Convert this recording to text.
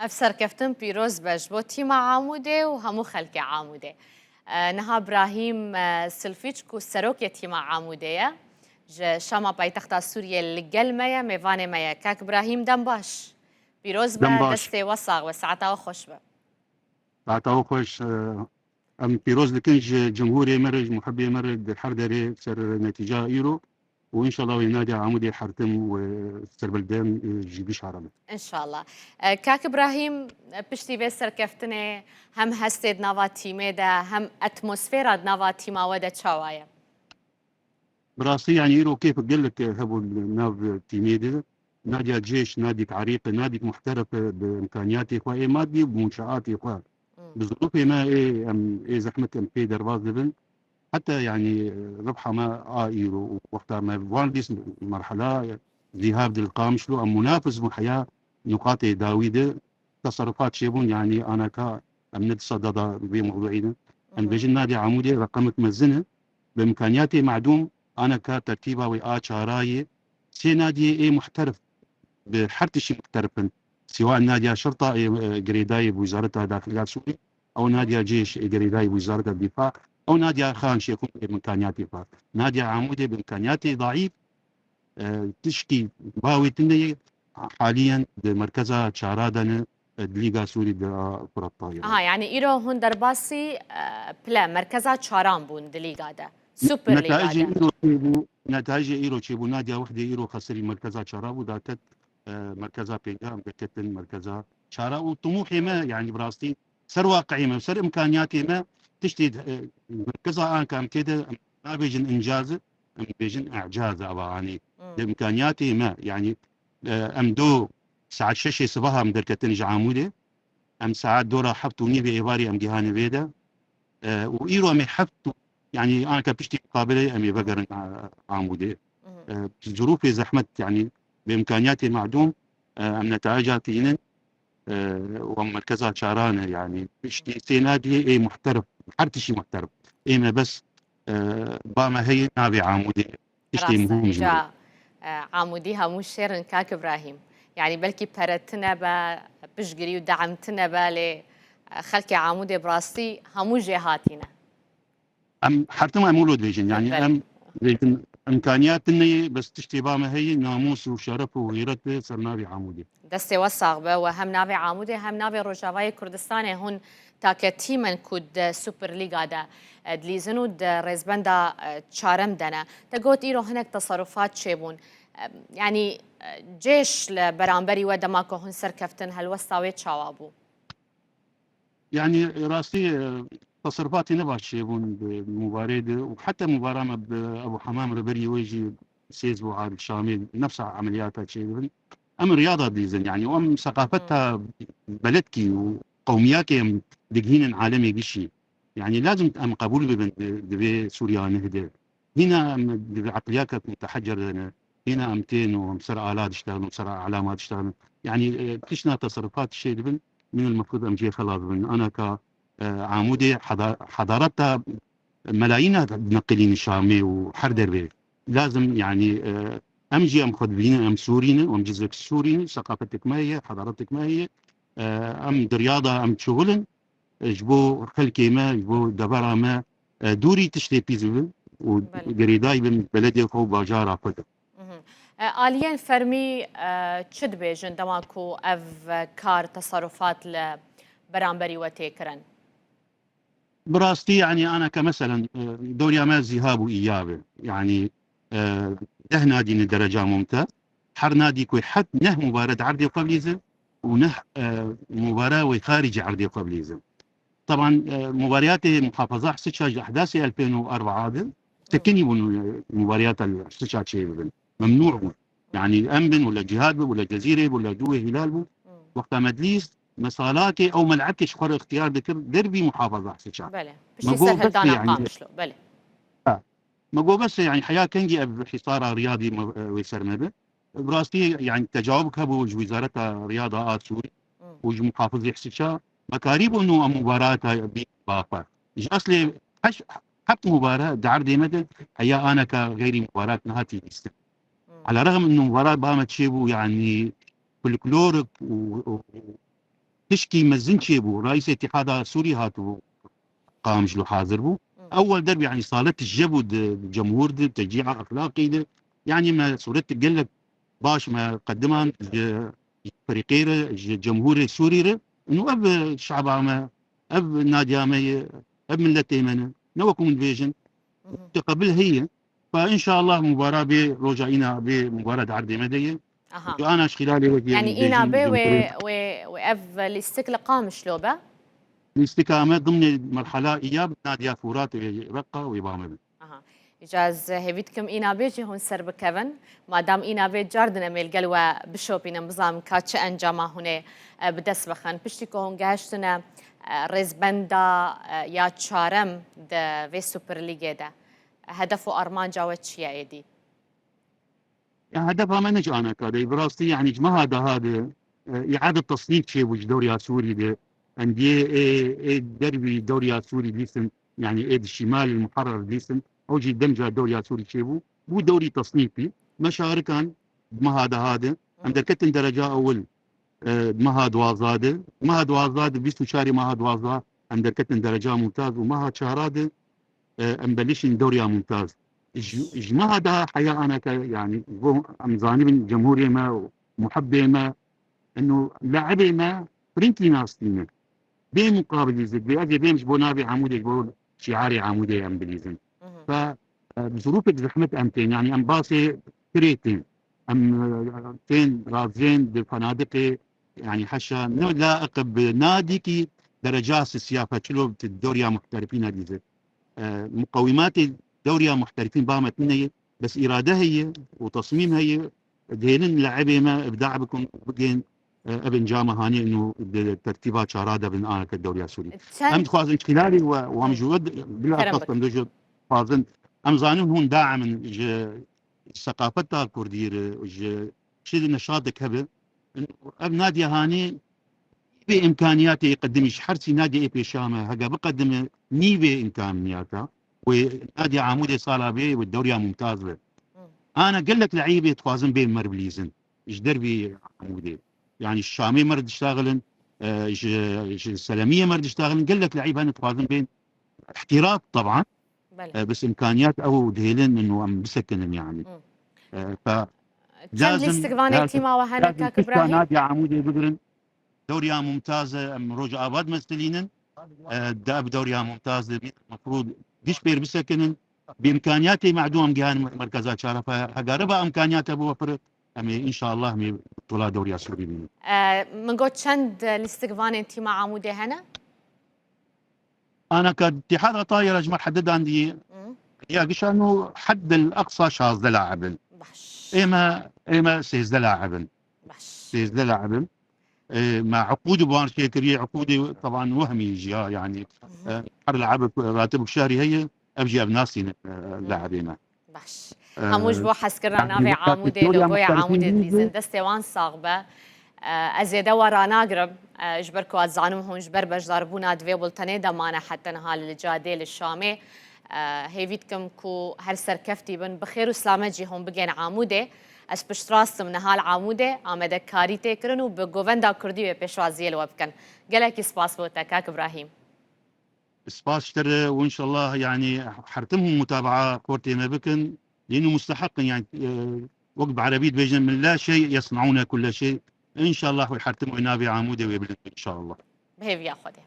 افسر كفتن بيروز بش بو تيما عاموده وهمو خلقي عاموده. نها ابراهيم سلفيتشكو سروك يتيما عاموده شاما بايتختا سوريا لقل مايا ميفاني مايا كاك ابراهيم دنباش بيروز با دنباش دستي وصاغ وساعتا وخوش با بعتها خوش ام بيروز لكنج جمهوري مرج محبي مرج الحردري سر نتيجة ايرو وان شاء الله ينادي عمودي حرتم وسر بلدان جيبيش عربي ان شاء الله. كاك ابراهيم بشتي بيسر كفتني هم هستيد نافا تيمي دا هم اتموسفيرا نافا تيما ودا تشاوايا براسي يعني ايرو كيف قال لك هبو الناف تيميدي نادي جيش نادي عريق نادي محترف بامكانياتي اخوة مادي بمنشآتي اخوة بظروفي ما ايه ام ايه زحمه ام في درباز لبن حتى يعني ربحه ما ايرو وقتها ما فالديس مرحله ذهاب للقام شلو ام منافس محياه نقاط داويده تصرفات شيبون يعني انا كا ام نتصدد بموضوعنا ام بيجي النادي عمودي رقمت مزنه بامكانياتي معدوم انا كترتيبه وآ شاراي سي نادي ايه محترف بحرتشي محترفا سواء نادي شرطه قريداي بوزاره داخليه سوريا او نادي جيش قريداي بوزاره الدفاع او نادي خان شيخون بامكانياتي نادي عمودي بامكانياتي ضعيف تشكي باوي تني حاليا بمركزها تشارادنا الليغا سوري كرة الطايرة. يعني ايرو هون درباسي بلا مركزات شاران بون دليغا دا سوبر ليغا نتائج دا ايرو تشيبو نتائج ايرو تشيبو نادي وحده ايرو خسري مركزها شارابو داتت مركزها بيجا مكتن مركزها شارع وطموحي ما يعني براستي سر واقعي ما سر امكانياتي ما تشتي مركزها ان كان كده ما بيجن انجاز ام بيجن اعجاز يعني بامكانياتي ما يعني ام دو ساعات ششي صباها مدركتن جعامودي ام ساعات دورا حبتوني بايباري ام جهاني بيدا وايرو ام حبتو يعني انا كبشتي مقابله امي بقر عامودي ظروفي زحمت يعني بامكانياتي معدوم ام نتائجاتي ومركزها شارانه يعني بشتي سينادي اي محترف حرتشي محترف اي ما بس باما هي نابي عامودي تشتي راسته مهم جمهوري جا عاموديها مو شيرن كاك ابراهيم يعني بلكي بارتنا با بشقري ودعمتنا بالي خلكي عامودي براستي همو جهاتنا ام حتى مولود فيجن يعني بلي ام فيجن امكانيات اني بس تشتي باما هي ناموس وشرف وغيرته صرنا بعمودي دستي وصاغ با وهم نافي عامودي هم نافي روجافاي كردستان هون تاكتيمن كود سوبر ليغا دا دليزنو دا ريزبندا تشارم دنا تقوت ايرو هناك تصرفات شيبون يعني جيش لبرامبري ودماكو هون سركفتن هالوسطاوي تشاوابو يعني راسي تصرفاتي نباش يبون بالمباراه وحتى مباراه مع ابو حمام ربري ويجي سيزبو عاد الشامل نفس عملياتها شيء ام رياضه ديزن يعني وام ثقافتها بلدكي وقومياتي دقهين عالمي قشي يعني لازم ام قبول ببن سوريا نهدى هنا عقلياتك متحجر هنا امتين ومسر الات يشتغلوا مسر علامات يشتغلوا يعني كشنا تصرفات الشيء من المفروض امشي خلاص انا كعامودي حضارتها ملايين نقلين الشامي وحردر بيه لازم يعني امجي ام خذبين ام سوريين وام جزك السوريين ثقافتك ما هي حضارتك ما هي ام رياضه ام شغل جبو خلكي ما جبو دبرة ما دوري تشتي بيزبل وقريداي من بلدي خو باجارة فتا آليان فرمي تشد بيجن دماكو اف كار تصرفات لبرامبري وتيكرن براستي يعني انا كمثلا دوري ما ذهاب واياب يعني ده نادي درجه ممتاز حر نادي كوي حد نه مباراه عرضي قبليزم ونه مباراه وخارج عرضي قبليزم طبعا مباريات محافظه حسيتش احداث 2004 هذا تكني مباريات الحسيتش شيء ممنوع يعني امبن ولا جهاد ولا جزيره ولا دوه هلال وقت مدليس مسالاكي او ملعبكش خور اختيار دربي محافظه حسيتش بله باش ما جو يسهل بس دانا يعني قامشلو بله ما جو بس يعني حياه كنجي بحصار رياضي ويسرمبه براستي يعني تجاوبك بوج وزاره رياضه سوري وج محافظ حسيتش مكاريب انه مباراه بافا اصلي حتى مباراه دعر ديمتن هي انا كغيري مباراه نهاتي على الرغم انه مباراه بامت شيبو يعني فلكلورك تشكي مزن شيبو رئيس اتحاد سوري هاتو قام جلو حاضر بو اول درب يعني صالت الجبو الجمهور دي تشجيع اخلاقي دي يعني ما صورت تقول لك باش ما قدمها فريقير الجمهور السوري انه اب الشعب ما اب نادي ما اب ملتي من نوكم فيجن تقبل هي فان شاء الله مباراه برجعينا بمباراه عرض مديه انا خلالي يعني اينا بي واف الاستقلال قام شلوبه الاستقامه ضمن مرحله اياب نادي فورات رقه ويبامل إجاز هيفيتكم إينا بيجي هون سر بكفن ما دام إينا بيت جاردنا ميل قلوة بشوبينا مزام كاتش أنجاما هنا بدس بخن بشتكو هون جهشتنا ريز بندا يا تشارم دا في سوبر ليجا دا هدفه أرمان جاوتش يا إيدي يعني هدفها ما نجي أنا كذا براستي يعني ما هذا إعادة تصنيف شيء وش دوري سوري ده أندية دربي دوري سوري ديسن يعني الشمال المحرر ديسن أو جي دمج دوري سوري شيء بو دوري تصنيفي مشاركا ما هذا عند كتن درجة أول ما هاد وازاده ما هاد وازاده بيستو شاري ما هاد وازا عند كتن درجة ممتاز وما هاد شهراده أمبليشن دوري ممتاز ما هذا حياة أنا يعني أمزاني من جمهوري ما محبي ما إنه لاعبي ما فرنكي ناستينا بمقابل يزيد بأجي بيمش بونابي عمودي بقول شعاري عمودي أمبليزن فبظروف زحمة أمتين يعني أم باسي كريتين أم تين رازين بالفنادق يعني حشا لائق بنادي درجات السيافة شلو الدوريا محترفين هذه مقومات دوريا محترفين بامت مني بس إرادة هي وتصميم هي دهيلن لعبة ما إبداع بكم بقين ابن جامعة هاني إنه ترتيبات شارادة بن آنا كالدوريا السوري أم خوازن خلالي ومجود بلا أخص دوجود خوازن أم زانون هون داعم ثقافتها الكردية شيء نشاطك هبه أب نادي هاني بإمكانياته يقدم حرسي نادي إي بيشامة هقا بقدم نيبي إمكانياته ونادي عمودي صالة بيه والدوريا ممتاز به أنا قل لك لعيبة يتوازن بين مربليزن إيش دربي عمودي يعني الشامي مرد يشتغلن السلمية مرد يشتغلن قل لك لعيبة يتوازن بين احتراف طبعا بس إمكانيات أو دهيلن إنه أم بسكنن يعني ف لازم استقبال تيما وهنا كاك إبراهيم نادي عمودي بقرن دوريا ممتازة رجع أباد مستلينن داب دوريا ممتازة المفروض ديش بير بسكنن بإمكانياتي معدوم جهان مركزات شارفة هقاربها إمكانياتها بوفر أمي إن شاء الله مي طلع دوريا سوري من قد شند الاستقبال انتي مع عمودي هنا أنا كاتحاد طايرة جمع حدد عندي يا قش إنه حد الأقصى شاذ لاعب إما سيز لاعب سيز لاعب مع عقود بوان شيكري عقودي طبعا وهمي يجي يعني حر العب راتبك شهري هي ابجي ابناسي لاعبين باش هموش بو حسكرنا نافي عامودي لوغوي عامودي ديزن دستي وان صاغبه ازيدا ورانا قرب جبركو اتزانم هون جبر باش ضربونا دفي بولتاني دمانا حتى نهال الجاديل الشامي هيفيتكم كو هر سركفتي بن بخير وسلامه جي هون بقين عامودي اس بشتراست من هال عاموده آمده کاری تکرن و به گووندا کردی و پیشوازی لو بکن گلکی سپاس بوده کاک ابراهیم سپاس شتر وان شاء الله يعني حرتمهم متابعه كورتي ما بكن لانه مستحق يعني وقت عربي بيجن من لا شيء يصنعون كل شيء ان شاء الله ويحرتموا ينابي عاموده ويبلغ ان شاء الله بهيف يا خدي